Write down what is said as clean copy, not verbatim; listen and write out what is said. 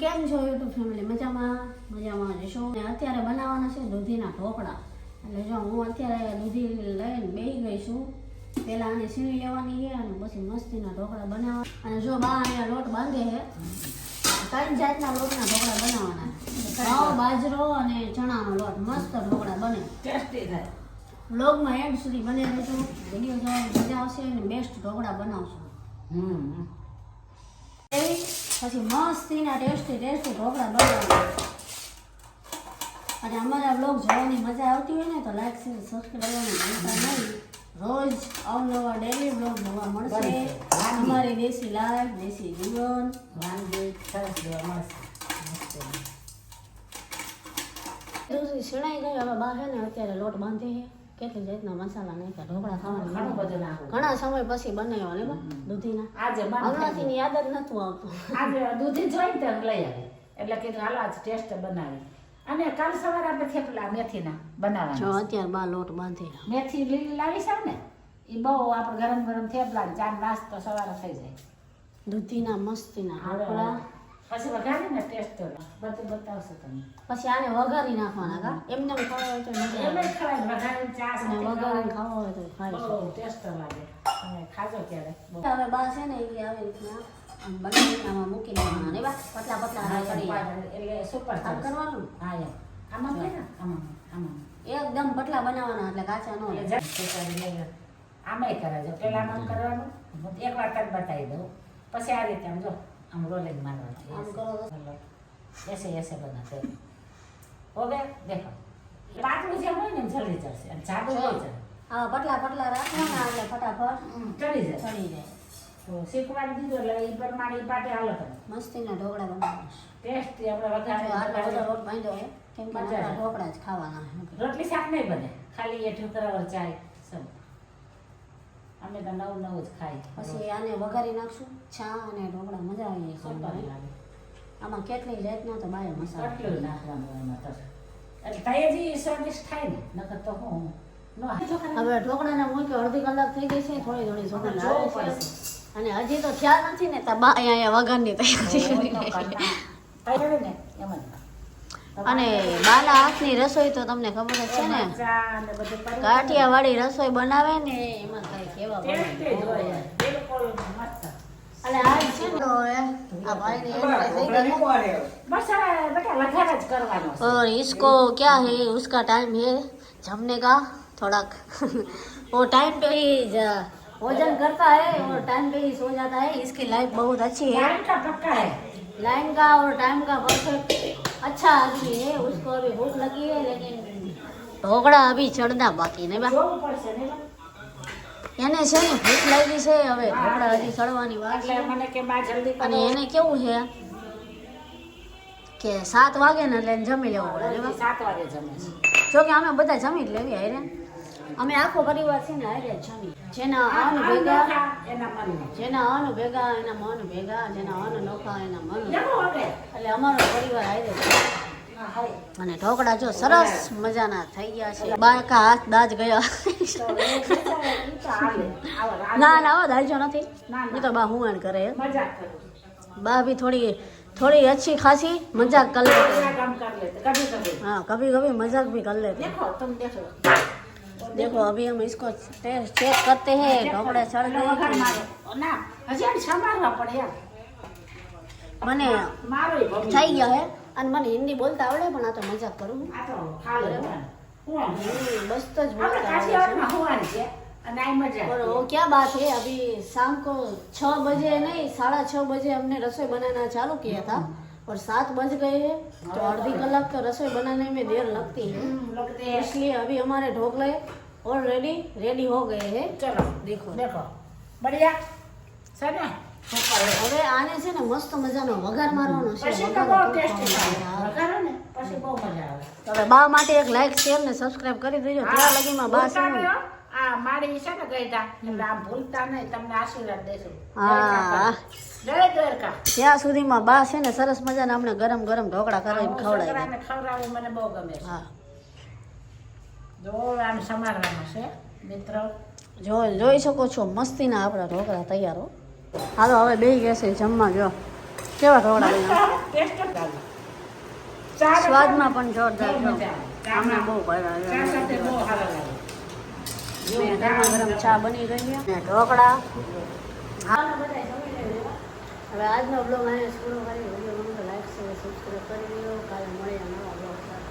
કેમ છો YouTube family? મજામાં જશો. અત્યારે બનાવવાના છે દૂધીના ઢોકળા. એટલે જો હું અત્યારે દૂધી લઈને બેસી ગઈ છું. પહેલાં આને સીણી લેવાની છે અને પછી મસ્તીના ઢોકળા બનાવવા. અને જો બા અહીંયા લોટ બાંધે છે. 3 જાતના લોટના ઢોકળા બનાવવાના. ઘઉં, બાજરો અને ચણાનો લોટ. મસ્ત ઢોકળા બને, ટેસ્ટી થાય. વ્લોગમાં એન્ડ સુધી બને રહેજો. વિડીયો જોવાની મજા આવશે અને બેસ્ટ ઢોકળા બનાવશું. પછી મસ્તીના ટેસ્ટી ઢોકળા બનાવવાના. અને અમારા બ્લોગ જોવાની મજા આવતી હોય ને તો લાઈક શેર સબસ્ક્રાઈબ કરવાનું ભૂલતા નહીં. રોજ અવનવા ડેલી બ્લોગ જોવા મળશે. અમારી દેશી લાઈફ, દેશી જીવન, વાનગી સરસ જોવા મળશે. દૂધી શીણાઈ ગઈ. હવે બા છે ને અત્યારે લોટ બાંધે છે. કેટલી જાતના મસાલા નાખ્યા ઢોકળા ખાવાની ઘણું બધું નાખવું. ઘણા સમય પછી બનાવ્યા ને બા દૂધીના. આજે હમણાંથી યાદ જ નતું આવતું. આજે દૂધી જોઈને તો લઈ આવી એટલે કીધું હાલ આજ ટેસ્ટ બનાવી. અને કાલ સવારે આપણે થેપલા મેથીના બનાવવાના. જો અત્યારે બા લોટ બાંધે. મેથી લીલી લાવી છે ને એ બહુ આપણે ગરમ ગરમ થેપલા ચા નાસ્તો સવારે થઈ જાય. દૂધીના મસ્તીના ઢોકળા. પછી વઘારીને ટેસ્ટ બધું બતાવશે તમને. પછી આને વઘારી નાખવાના કા એમને ખાવા હોય તો મજા એમ આવે. જ ખવાય વઘારીને ચા સાથે વઘારીને ખાવા હોય તો ખાઈ શકો. બહુ ટેસ્ટ લાગે. તમે ખાજો ક્યારે. હવે બા છે ને એ આવી રીતના બનાવીને આમાં મૂકી દેવાના ને બા પતલા પતલા કરી એટલે સુપર આમ કરવાનું. હા એમ આમાં કે ને આમાં એકદમ પતલા બનાવવાના એટલે કાચા ન હોય. આમાંય કરાજો પેલા આમ કરવાનું એકવાર તક બતાવી દઉં પછી આ રીતે આમ જો આમ રોલિંગ આમ મારવાનું કરો. એસે બનાતે ઓકે દેખો પાતળું જેમ હોય ને જલ્દી ચડશે અને જાડું નહીં ચડે. હા પતલા પતલા રાખવાના એટલે ફટાફટ ચડી જાય ચડી જાય. તો શીખવાડી દીધું એટલે એ પ્રમાણે એ પાટે હાલો તમે મસ્તીના ઢોકળા બનાવવાના. ટેસ્ટી આપણે આટલો બધો વઘારે લોટ બાંધ્યો છે કેમ કે આપણા ઢોકળા જ ખાવાના છે. રોટલી શાક નહીં બને ખાલી એ ઠુકરાવર ચાય સબ અમે તો નવું જ ખાઈ. પછી આને વઘારી નાખશું ચા અને ઢોકળા મજા આવી જાય સુપર ખાવાની. લાગે. આમાં કેટલી જાતના તો બાય મસાલા. કેટલું નાખવાનું એમાં તો એટલે તૈયારી સ્વાદિષ્ટ થાય ને નકર તો હું નો હવે ઢોકળાના મૂકી અડધી કલાક થઈ ગઈ છે. થોડી સુગંધ આવે છે. પડશે. અને હજી તો ખ્યાલ નથી ને તો બા અહીંયા વઘારની તૈયારી કરી રહી છે. ને એમ જ. અને બાના હાથની રસોઈ તો તમને ખબર જ છે ને. ચા ને બધું કરી કાઠિયાવાડી રસોઈ બનાવે ને એમાં કઈ કેવા ટેસ્ટી જ હોય. બને. બિલકુલ મસ્ત. અને આ છે ને તો આ ભાઈની એન્ટ્રી થઈ ગઈ है. બસ હવે બેટા વઘાર જ કરવાનો છે. और इसको क्या है उसका टाइम है जमने का थोड़ा वो टाइम पे ही भोजन करता है और टाइम पे ही सो जाता है. इसकी लाइफ बहुत अच्छी है. टाइम का पक्का है. लाइन का और टाइम का परफेक्ट अच्छा आदमी है. उसको अभी भूख लगी है लेकिन ढोकड़ा अभी चढ़ना बाकी नहीं बा. જોવું પડશે ને બા. એને છે ને ભૂખ લાગી છે હવે ઢોકળા હજી ચડવાની વાર છે. એટલે મને કે બા જલ્દી કરો. અને એને કેવું છે કે 7 વાગે ને એટલે એને જમી લેવું પડે ને બા. 7 વાગે જમે છે. જો કે અમે બધા જમી જ લેવી હારે. અમે આખો પરિવાર છે ને હારે જ જમી. જેના અન્ન ભેગા એના મનમાં જેના અન્ન ભેગા એના મન ભેગા, જેના અન્ન નોખા એના મન. જમો હવે. એટલે અમારો પરિવાર હારે જ છે. હા હાય. અને ઢોકળા જો સરસ મજાના થઈ ગયા છે. બાયકા હાથ દાજ ગયા. તો એ તો હાલે. આવો રાત ના ના દાજો નથી. ના, ના. એ તો બા હુંવાણ કરે. મજાક કરું. બા ભી થોડી अच्छी खासी मजाक कर लेते हैं. काम कर लेते कभी कभी. हाँ कभी कभी मजाक भी कर लेते हैं. देखो तुम देखो. देखो अभी हम इसको चेक करते हैं. ढोकड़े चढ़ વઘાર गए મારો. ના હજી આને સંભાળવા પડે એમ. મને મારો ય ભગવાન. થઈ ગયા હે. અને મને હિન્દી બોલતા આવડે પણ આ તો મજાક કરું. આ તો ખાલે કોણ બસ જ આપણે બોલતા આવડે છે. કાઠિયાવાડમાં હોવાની છે અને આ મજા और वो क्या बात है अभी शाम को 6 बजे नहीं 6:30 बजे हमने रसोई बनाना चालू किया था और 7 बज गए हैं तो आधी कलाक तो रसोई बनाने में देर लगती है. लगते हैं. इसलिए अभी हमारे ढोकले ऑलरेडी रेडी हो गए हैं. ચલો देखो દેખો બઢિયા છે ને સુપર. હવે આને છે ને મસ્ત મજાનો વઘાર મારવાનો છે. પછી તો બહુ ટેસ્ટી થાય. વઘારો ને પછી બહુ મજા આવે. હવે બા માટે એક લાઈક શેર ને સબસ્ક્રાઇબ કરી દેજો. ત્યાં લગીમાં બા છે ને આ મારી છે ને ગઈતા એટલે આમ ભૂલતા નહીં તમને આશીર્વાદ દેશું. હા જય દ્વારકા. ત્યાં સુધીમાં બા છે ને સરસ મજાના અમને ગરમ ગરમ ઢોકળા કરીને ખવડાવી દે. છોકરાને ખવડાવવું મને બહુ ગમે છે. હા જો આમ સમારવાનું છે મિત્રો. જોઈ શકો છો મસ્તીના આપણા ઢોકળા તૈયાર હો. હાલો હવે બેસી ગયા છે જમવા. જો કેવા ઢોકળા બન્યા ટેસ્ટ જ આવે. ચા સ્વાદમાં પણ જોરદાર બહુ છો મજા આવે. આમને બહુ ચા સાથે બહુ સારા લાગે. ગરમા ગરમ ચા બની ગઈ છે ને ઢોકળા હવે આજનો બ્લોગ અહીંયા પૂરો કરી વિડીયો ગમે તો લાઈક શેર સબસ્ક્રાઈબ કરી દો કાલે મળીએ નવા બ્લોગ સાથે